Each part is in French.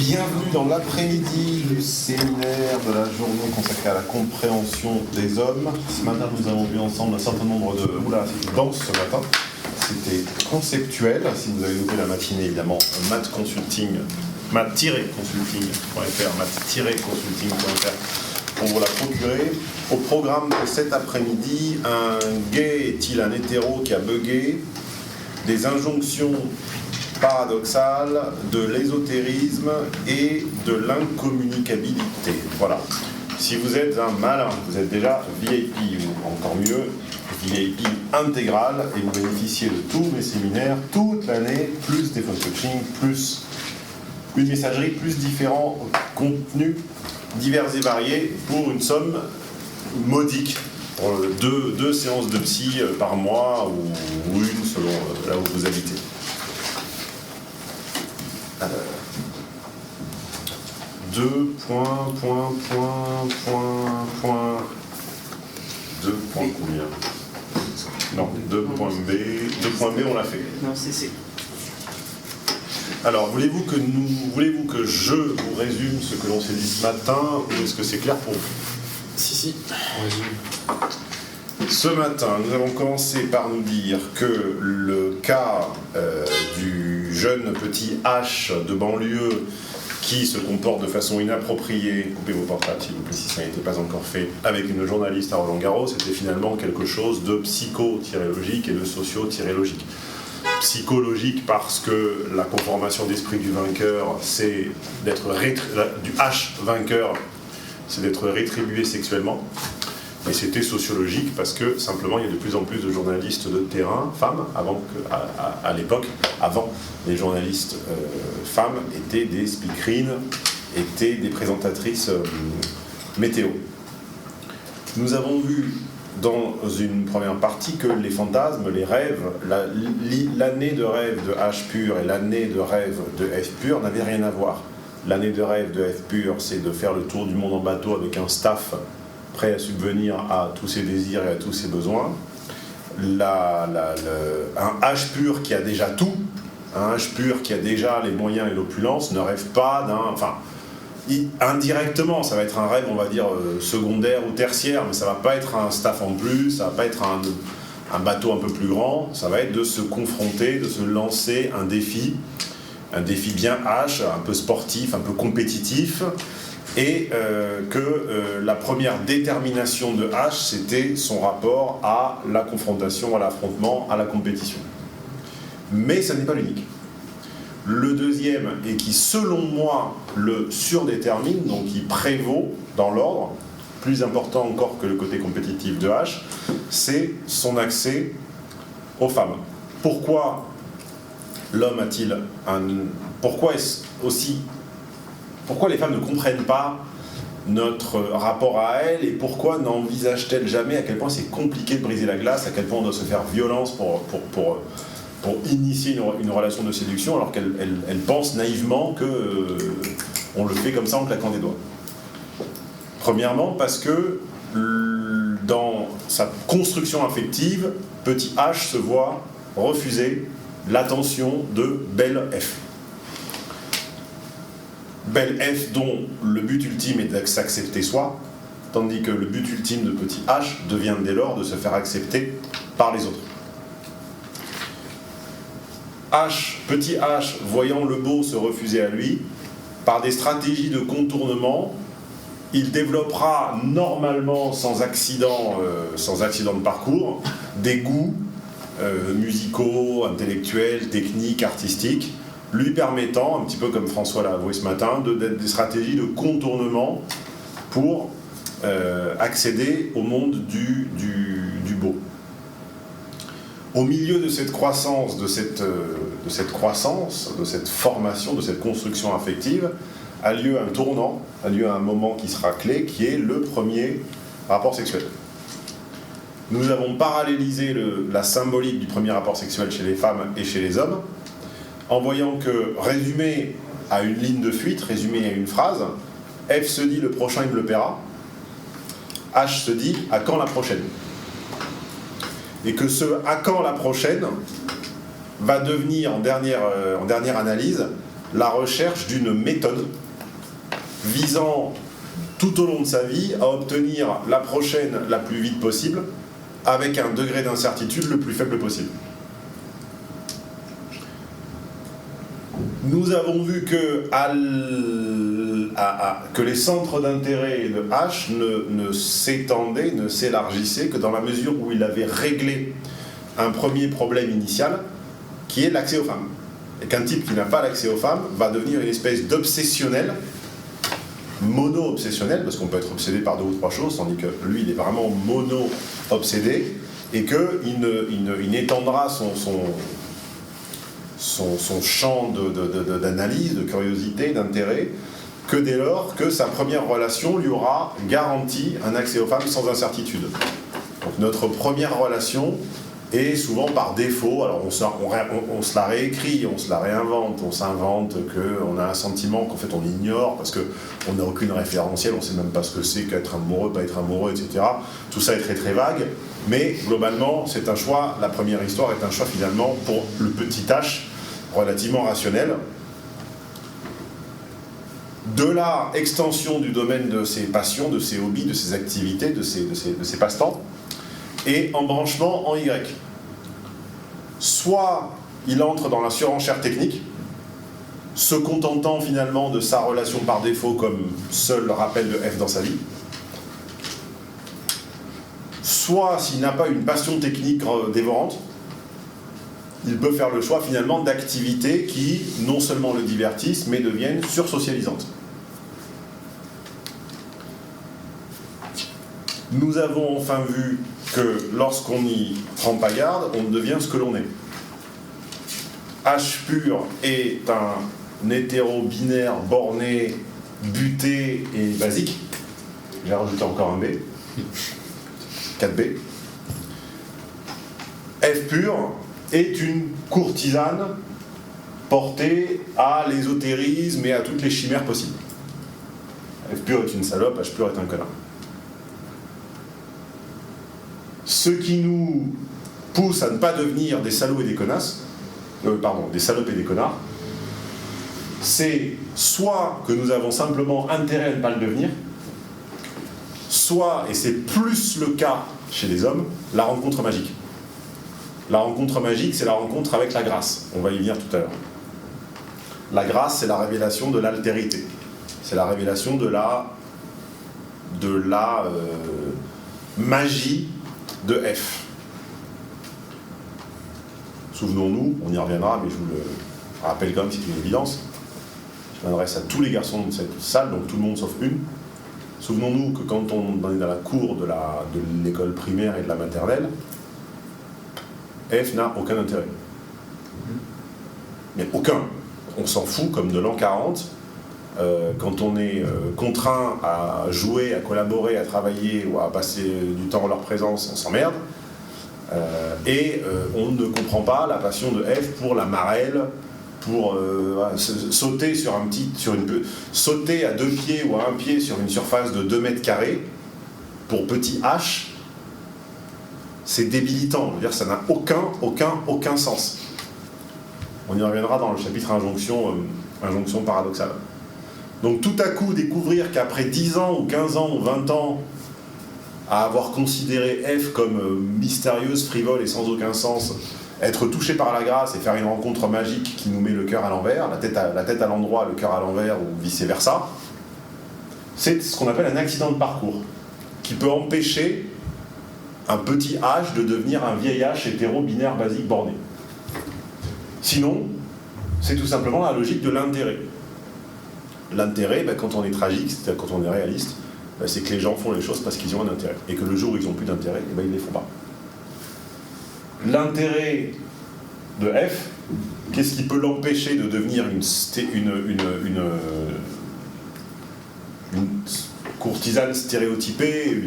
Bienvenue dans l'après-midi du séminaire de la journée consacrée à la compréhension des hommes. Ce matin, nous avons vu ensemble un certain nombre de... Oula, c'était dense ce matin. C'était conceptuel. Si vous avez loupé la matinée, évidemment, math-consulting.fr, math-consulting.fr pour vous la procurer. Au programme de cet après-midi, un gay est-il un hétéro qui a bugué, des injonctions paradoxales, de l'ésotérisme et de l'incommunicabilité. Voilà. Si vous êtes un malin, vous êtes déjà VIP, ou encore mieux, VIP intégral, et vous bénéficiez de tous mes séminaires toute l'année, plus des phone coaching, plus une messagerie, plus différents contenus divers et variés pour une somme modique. Deux séances de psy par mois ou une selon là où vous habitez. Deux points combien? Non, 2.b, on l'a fait. Non, c'est C. Alors, voulez-vous que je vous résume ce que l'on s'est dit ce matin, ou est-ce que c'est clair pour vous? Si, on résume. Ce matin, nous avons commencé par nous dire que le cas du jeune petit H de banlieue qui se comporte de façon inappropriée, coupez vos portables s'il vous plaît si ça n'était pas encore fait, avec une journaliste à Roland-Garros, c'était finalement quelque chose de psycho-logique et de socio-logique. Psychologique parce que la conformation d'esprit du vainqueur, c'est d'être du H vainqueur, c'est d'être rétribué sexuellement. Et c'était sociologique parce que simplement il y a de plus en plus de journalistes de terrain, femmes, à l'époque, avant les journalistes femmes étaient des speakerines, étaient des présentatrices météo. Nous avons vu dans une première partie que les fantasmes, les rêves, l'année de rêve de H pur et l'année de rêve de F pur n'avaient rien à voir. L'année de rêve de F pur, c'est de faire le tour du monde en bateau avec un staff prêt à subvenir à tous ses désirs et à tous ses besoins. Un H pur qui a déjà tout, un H pur qui a déjà les moyens et l'opulence, ne rêve pas d'un... Enfin, indirectement, ça va être un rêve, on va dire, secondaire ou tertiaire, mais ça va pas être un staff en plus, ça va pas être un bateau un peu plus grand, ça va être de se confronter, de se lancer un défi bien H, un peu sportif, un peu compétitif, et la première détermination de H, c'était son rapport à la confrontation, à l'affrontement, à la compétition. Mais ça n'est pas l'unique. Le deuxième, et qui selon moi le surdétermine, donc qui prévaut dans l'ordre, plus important encore que le côté compétitif de H, c'est son accès aux femmes. Pourquoi l'homme a-t-il Pourquoi les femmes ne comprennent pas notre rapport à elles et pourquoi n'envisagent-elles jamais à quel point c'est compliqué de briser la glace, à quel point on doit se faire violence pour initier une relation de séduction alors qu'elles pensent naïvement qu'on le fait comme ça en claquant des doigts. Premièrement parce que dans sa construction affective, petit H se voit refuser l'attention de belle F. Belle F dont le but ultime est de s'accepter soi, tandis que le but ultime de petit H devient dès lors de se faire accepter par les autres. Petit H, voyant le beau se refuser à lui, par des stratégies de contournement, il développera normalement sans accident de parcours des goûts musicaux, intellectuels, techniques, artistiques, lui permettant, un petit peu comme François l'a avoué ce matin, d'être des stratégies de contournement pour accéder au monde du beau. Au milieu de cette croissance, de cette formation, de cette construction affective, a lieu un tournant, a lieu un moment qui sera clé, qui est le premier rapport sexuel. Nous avons parallélisé la symbolique du premier rapport sexuel chez les femmes et chez les hommes, en voyant que, résumé à une ligne de fuite, résumé à une phrase, F se dit « le prochain il me le paiera », H se dit « à quand la prochaine ?» Et que ce « à quand la prochaine » va devenir, en dernière analyse, la recherche d'une méthode visant tout au long de sa vie à obtenir la prochaine la plus vite possible avec un degré d'incertitude le plus faible possible. Nous avons vu que, que les centres d'intérêt de H ne s'étendaient, ne s'élargissaient que dans la mesure où il avait réglé un premier problème initial qui est l'accès aux femmes. Et qu'un type qui n'a pas l'accès aux femmes va devenir une espèce d'obsessionnel, mono-obsessionnel, parce qu'on peut être obsédé par 2 ou 3 choses, tandis que lui, il est vraiment mono-obsédé, et qu'il n'étendra son champ d'analyse, de curiosité, d'intérêt, que dès lors que sa première relation lui aura garanti un accès aux femmes sans incertitude. Donc notre première relation est souvent par défaut, alors on se la réécrit, on se la réinvente, on s'invente qu'on a un sentiment qu'en fait on ignore parce qu'on n'a aucune référentielle, on ne sait même pas ce que c'est qu'être amoureux, pas être amoureux, etc. Tout ça est très très vague, mais globalement c'est un choix, la première histoire est un choix finalement pour le petit H relativement rationnel. De là, extension du domaine de ses passions, de ses hobbies, de ses activités, de ses passe-temps, et embranchement en Y. Soit il entre dans la surenchère technique, se contentant finalement de sa relation par défaut comme seul rappel de F dans sa vie, soit s'il n'a pas une passion technique dévorante, il peut faire le choix finalement d'activités qui non seulement le divertissent, mais deviennent sursocialisantes. Nous avons enfin vu que lorsqu'on n'y prend pas garde, on devient ce que l'on est. H pur est un hétéro-binaire borné, buté et basique. J'ai rajouté encore un B. 4B. F pur est une courtisane portée à l'ésotérisme et à toutes les chimères possibles. F pur est une salope, H pur est un connard. Ce qui nous pousse à ne pas devenir des salauds et des connasses, des salopes et des connards, c'est soit que nous avons simplement intérêt à ne pas le devenir, soit, et c'est plus le cas chez les hommes, la rencontre magique. La rencontre magique, c'est la rencontre avec la grâce. On va y venir tout à l'heure. La grâce, c'est la révélation de l'altérité. C'est la révélation de la magie de F. Souvenons-nous, on y reviendra, mais je vous le rappelle quand même, c'est une évidence. Je m'adresse à tous les garçons de cette salle, donc tout le monde sauf une. Souvenons-nous que quand on est dans la cour de l'école primaire et de la maternelle, F n'a aucun intérêt. Mais aucun. On s'en fout comme de l'an 40. Quand on est contraint à jouer, à collaborer, à travailler ou à passer du temps en leur présence, on s'emmerde. On ne comprend pas la passion de F pour la marelle, pour sauter sauter à 2 pieds ou à 1 pied sur une surface de 2 mètres carrés, pour petit H, c'est débilitant. Je veux dire, ça n'a aucun sens. On y reviendra dans le chapitre injonction paradoxale. Donc tout à coup, découvrir qu'après 10 ans ou 15 ans ou 20 ans, à avoir considéré F comme mystérieuse, frivole et sans aucun sens, être touché par la grâce et faire une rencontre magique qui nous met le cœur à l'envers, la tête à l'endroit, le cœur à l'envers ou vice-versa, c'est ce qu'on appelle un accident de parcours, qui peut empêcher un petit H de devenir un vieil H hétéro-binaire basique borné. Sinon, c'est tout simplement la logique de l'intérêt. L'intérêt, quand on est tragique, c'est-à-dire quand on est réaliste, c'est que les gens font les choses parce qu'ils ont un intérêt. Et que le jour où ils n'ont plus d'intérêt, ils ne les font pas. L'intérêt de F, qu'est-ce qui peut l'empêcher de devenir une courtisane stéréotypée,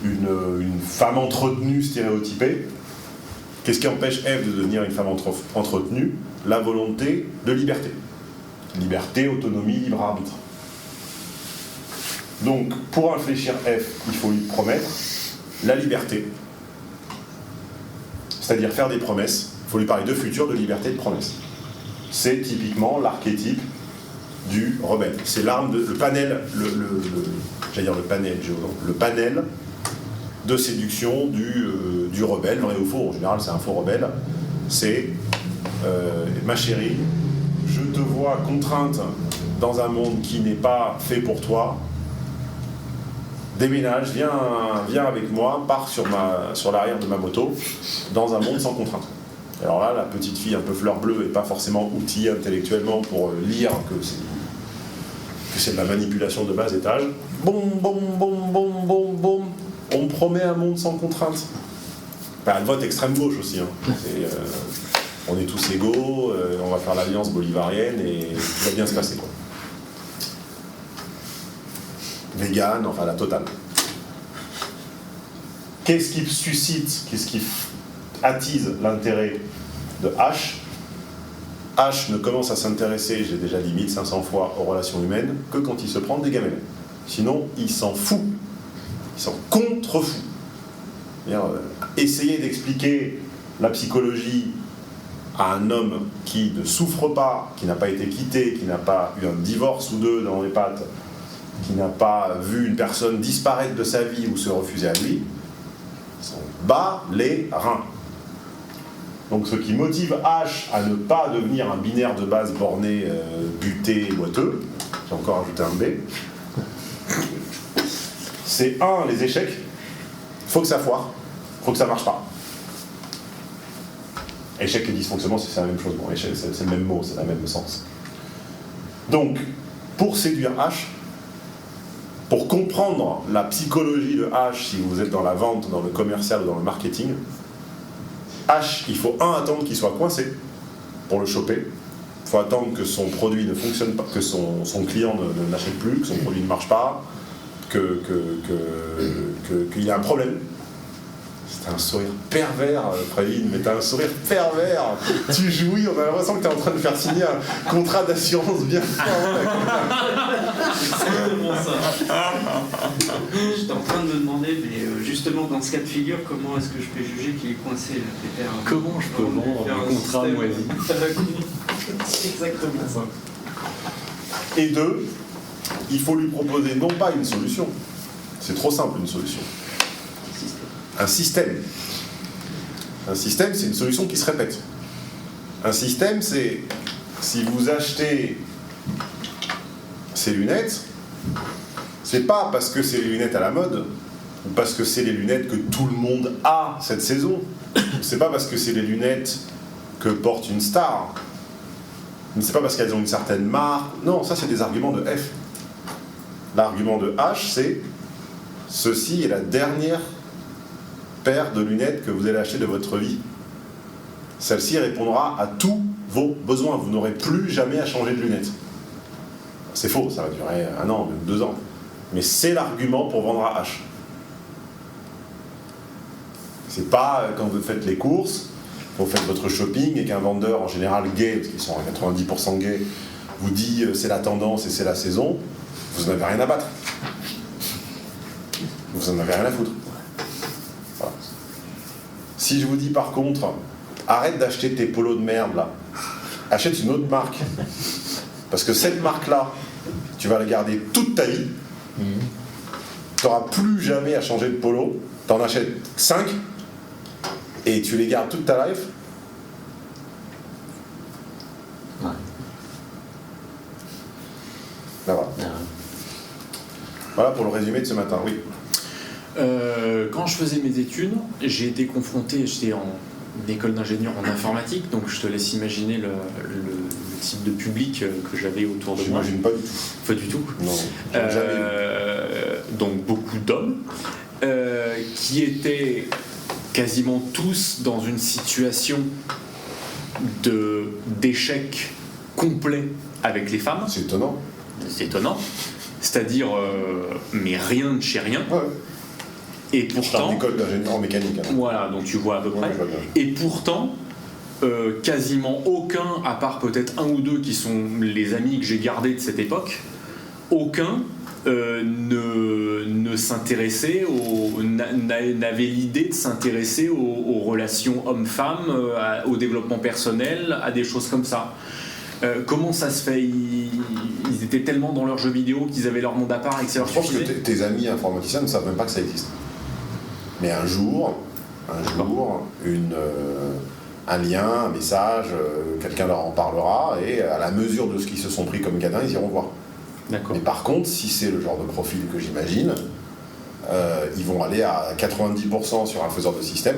une femme entretenue stéréotypée? Qu'est-ce qui empêche F de devenir une femme entretenue? La volonté de liberté. Liberté, autonomie, libre arbitre. Donc, pour infléchir F, il faut lui promettre la liberté. C'est-à-dire faire des promesses. Il faut lui parler de futur, de liberté, de promesses. c'est typiquement l'archétype du rebelle. C'est l'arme, le panel, j'allais dire le panel, le panel de séduction du rebelle, vrai ou faux, en général c'est un faux rebelle, c'est ma chérie, je te vois contrainte dans un monde qui n'est pas fait pour toi, déménage, viens avec moi, pars sur l'arrière de ma moto, dans un monde sans contrainte. Alors là, la petite fille un peu fleur bleue n'est pas forcément outillée intellectuellement pour lire que c'est de la manipulation de bas étage. Boum, boum, boum, boum, boum, boum. On me promet un monde sans contrainte. Enfin, elle vote extrême gauche aussi. Hein. On est tous égaux, on va faire l'alliance bolivarienne et tout va bien se passer, quoi. Vegan, enfin la totale. Qu'est-ce qui suscite, qu'est-ce qui attise l'intérêt de H? H ne commence à s'intéresser, j'ai déjà dit 1500 fois, aux relations humaines que quand il se prend des gamelles. Sinon, il s'en fout. Il s'en contrefout. Essayer d'expliquer la psychologie à un homme qui ne souffre pas, qui n'a pas été quitté, qui n'a pas eu un divorce ou deux dans les pattes, qui n'a pas vu une personne disparaître de sa vie ou se refuser à lui, s'en bat les reins. Donc ce qui motive H à ne pas devenir un binaire de base borné, buté, boiteux, j'ai encore ajouté un B, c'est les échecs, il faut que ça foire, il faut que ça marche pas. Échec et dysfonctionnement, c'est la même chose. Bon, échec, c'est le même mot, c'est le même sens. Donc, pour séduire H, pour comprendre la psychologie de H, si vous êtes dans la vente, dans le commercial ou dans le marketing, H, il faut attendre qu'il soit coincé pour le choper. Il faut attendre que son produit ne fonctionne pas, que son client n'achète plus, que son produit ne marche pas, qu'il y a un problème. C'est un sourire pervers, Pravin, mais t'as un sourire pervers. Tu jouis, on a l'impression que t'es en train de faire signer un contrat d'assurance bien fort. C'est exactement ça. J'étais en train de me demander, mais justement dans ce cas de figure, comment est-ce que je peux juger qu'il est coincé là, Pépère? Comment je peux vendre un contrat moisi? C'est exactement ça. Et deux, il faut lui proposer non pas une solution, c'est trop simple une solution. Un système. Un système, c'est une solution qui se répète. Un système, c'est si vous achetez ces lunettes, c'est pas parce que c'est les lunettes à la mode, ou parce que c'est les lunettes que tout le monde a cette saison. C'est pas parce que c'est les lunettes que porte une star. C'est pas parce qu'elles ont une certaine marque. Non, ça c'est des arguments de F. L'argument de H, c'est ceci est la dernière paire de lunettes que vous allez acheter de votre vie. Celle-ci répondra à tous vos besoins. Vous n'aurez plus jamais à changer de lunettes. C'est faux, ça va durer 1 an, même 2 ans. Mais c'est l'argument pour vendre à H. C'est pas quand vous faites les courses, vous faites votre shopping et qu'un vendeur, en général gay, parce qu'ils sont à 90% gays, vous dit c'est la tendance et c'est la saison, vous n'en avez rien à battre. Vous n'en avez rien à foutre. Voilà. Si je vous dis par contre, arrête d'acheter tes polos de merde là, achète une autre marque. Parce que cette marque-là, tu vas la garder toute ta vie. Tu n'auras plus jamais à changer de polo. Tu en achètes 5 et tu les gardes toute ta life. Ouais. Ben voilà. Ouais. Voilà pour le résumé de ce matin, oui. Quand je faisais mes études, j'ai été confronté, j'étais en école d'ingénieur en informatique, donc je te laisse imaginer le type de public que j'avais autour de moi. J'imagine pas du tout. Pas du tout. Non, jamais. Donc beaucoup d'hommes qui étaient quasiment tous dans une situation d'échec complet avec les femmes. C'est étonnant. C'est étonnant. C'est-à-dire, mais rien de chez rien. Ouais. Et Je parle pourtant, d'école d'ingénieur en mécanique. Hein. voilà, donc tu vois à peu près. Ouais, je vois bien. Et pourtant, quasiment aucun, à part peut-être 1 ou 2 qui sont les amis que j'ai gardés de cette époque, aucun ne s'intéressait, n'avait l'idée de s'intéresser aux relations hommes-femmes, au développement personnel, à des choses comme ça. Comment ça se fait, ils étaient tellement dans leurs jeux vidéo qu'ils avaient leur monde à part et que ça leur Je pense que suffisait. tes amis informaticiens ne savent même pas que ça existe. Mais un jour, un lien, un message, quelqu'un leur en parlera, et à la mesure de ce qu'ils se sont pris comme cadenas, ils iront voir. D'accord. Mais par contre, si c'est le genre de profil que j'imagine, ils vont aller à 90% sur un faiseur de système,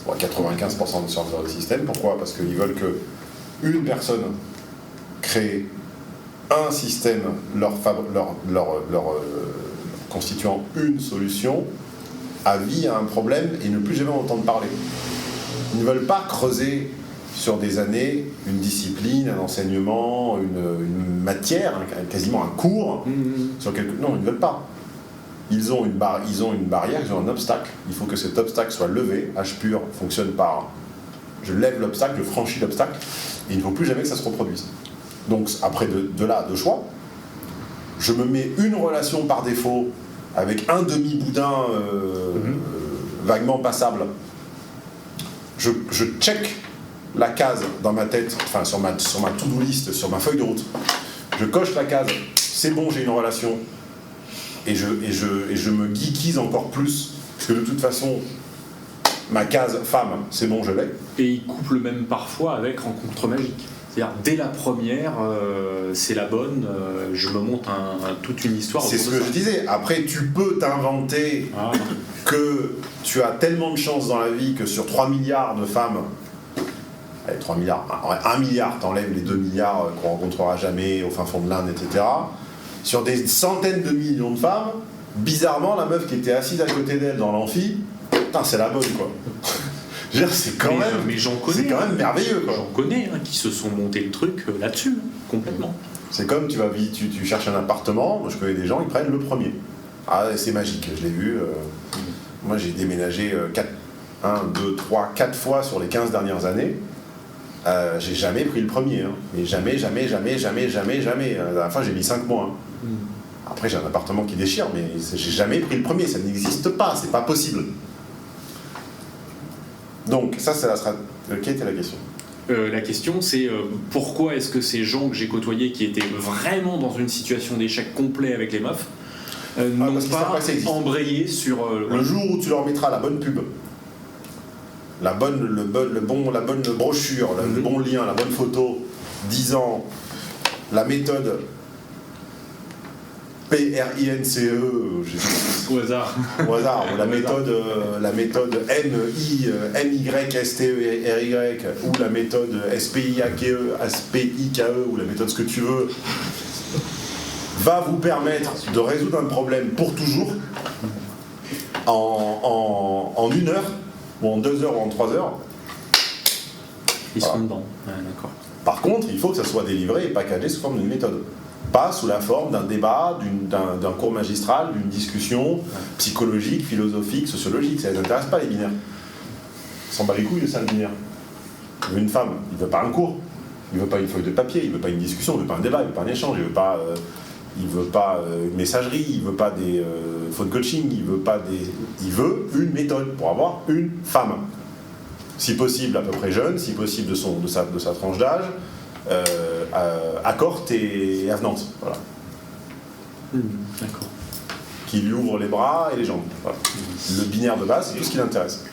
ou à 95% sur un faiseur de système. Pourquoi ? Parce qu'ils veulent que une personne crée un système constituant une solution à vie à un problème et ne plus jamais en entendre parler. Ils ne veulent pas creuser sur des années une discipline, un enseignement, une matière, quasiment un cours sur quelque... Non, ils ne veulent pas. Ils ont une barrière, ils ont un obstacle. Il faut que cet obstacle soit levé. H pur fonctionne par je lève l'obstacle, je franchis l'obstacle, et il ne faut plus jamais que ça se reproduise. Donc après de là, de choix, je me mets une relation par défaut avec un demi-boudin vaguement passable. Je check la case dans ma tête, enfin sur ma to-do list, sur ma feuille de route. Je coche la case, c'est bon, j'ai une relation. Et je me geekise encore plus, parce que de toute façon, ma case femme, c'est bon, je l'ai. Et ils couplent même parfois avec rencontre magique. C'est-à-dire, dès la première, c'est la bonne, je me monte toute une histoire. C'est ce que je disais. Après, tu peux t'inventer que tu as tellement de chance dans la vie que sur 3 milliards de femmes, allez, 3 milliards, 1 milliard, t'enlèves les 2 milliards qu'on rencontrera jamais au fin fond de l'Inde, etc. Sur des centaines de millions de femmes, bizarrement, la meuf qui était assise à côté d'elle dans l'amphi, putain, c'est la bonne, quoi. Je veux dire, c'est quand même merveilleux, quoi. J'en connais qui se sont montés le truc là-dessus, complètement. C'est comme tu cherches un appartement, moi je connais des gens, ils prennent le premier. Ah, c'est magique, je l'ai vu. Moi j'ai déménagé 4 fois sur les 15 dernières années. J'ai jamais pris le premier. Mais jamais. À la fin j'ai mis 5 mois. Après j'ai un appartement qui déchire, mais j'ai jamais pris le premier, ça n'existe pas, c'est pas possible. Donc ça c'est la stratégie. Quelle était la question ? La question c'est pourquoi est-ce que ces gens que j'ai côtoyés qui étaient vraiment dans une situation d'échec complet avec les meufs n'ont pas embrayé sur... Le jour où tu leur mettras la bonne pub, la bonne brochure, le bon lien, la bonne photo, disant la méthode PRINCE, au hasard, ou la méthode MYSTERY, ou la méthode SPIKE, ou la méthode ce que tu veux, va vous permettre de résoudre un problème pour toujours en 1 heure, ou en 2 heures, ou en 3 heures. Ils seront dedans. Ouais, d'accord. Par contre, il faut que ça soit délivré et packagé sous forme d'une méthode. Pas sous la forme d'un débat, d'un cours magistral, d'une discussion psychologique, philosophique, sociologique. Ça ne les intéresse pas, les binaires. Ils s'en bat les couilles de ça, le binaire. Il veut une femme, il ne veut pas un cours, il ne veut pas une feuille de papier, il ne veut pas une discussion, il ne veut pas un débat, il ne veut pas un échange, il ne veut pas une messagerie, il ne veut pas des phone coaching, il veut une méthode pour avoir une femme. Si possible à peu près jeune, si possible de sa tranche d'âge, accorte et avenante, voilà. D'accord. Qui lui ouvre les bras et les jambes. Voilà. Le binaire de base, c'est tout ce qui l'intéresse.